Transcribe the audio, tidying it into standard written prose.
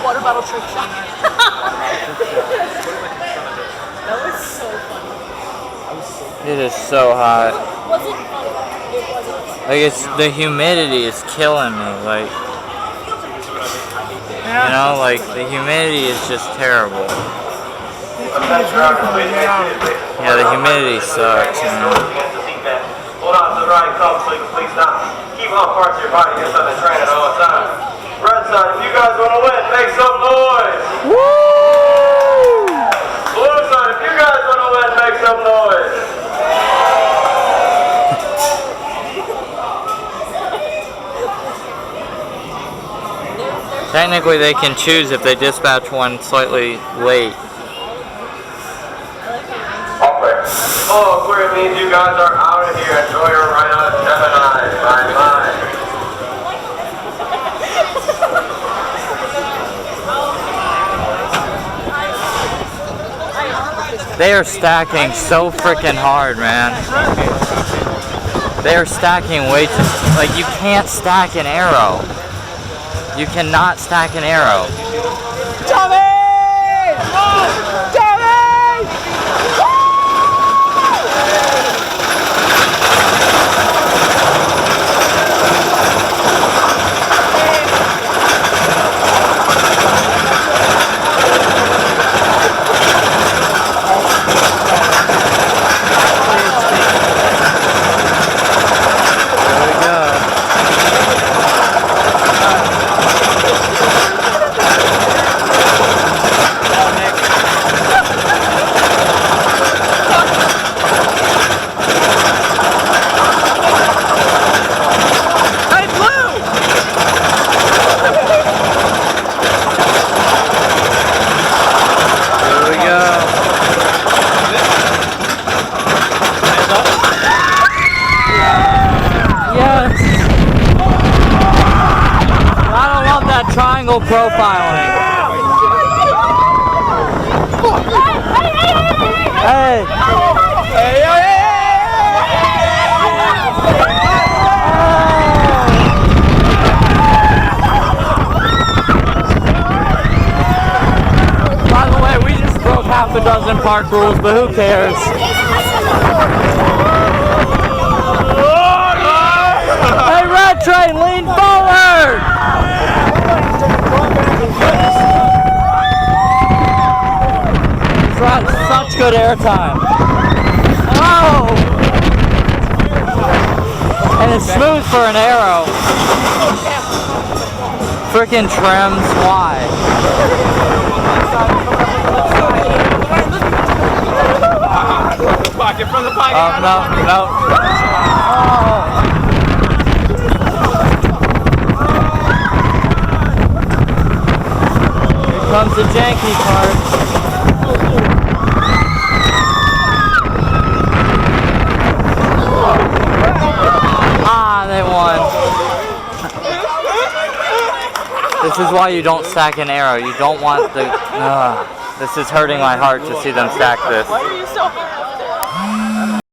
Water bottle trick shot. That was so funny. It is so hot. Was it funny? It wasn't funny. Like it's the humidity is killing me. Like you know, like the humidity is just terrible. Yeah, the humidity sucks. You know? Hold on to the right thumb so you can please not keep all parts of your body inside the train at all times. Red side, if you guys want to win, make some noise. Woo! Blue side, if you guys want to win, make some noise. Technically, they can choose if they dispatch one slightly late. Oh, Aquarius means you guys are out of here. Enjoy your ride on Gemini. Bye-bye. They are stacking so freaking hard, man. They are stacking way too... Like, you can't stack an arrow. You cannot stack an arrow. Tommy! Tommy! Triangle profiling. Hey! By the way, we just broke half a dozen park rules, but who cares? Hey, Red Train, lean forward! Such good airtime. Oh! And it's smooth for an arrow. Frickin' trims wide. Pocket from the pocket. Oh, no. Oh. Here comes the janky part. They won. This is why you don't stack an arrow. You don't want the... this is hurting my heart to see them stack this. Why are you so hurt?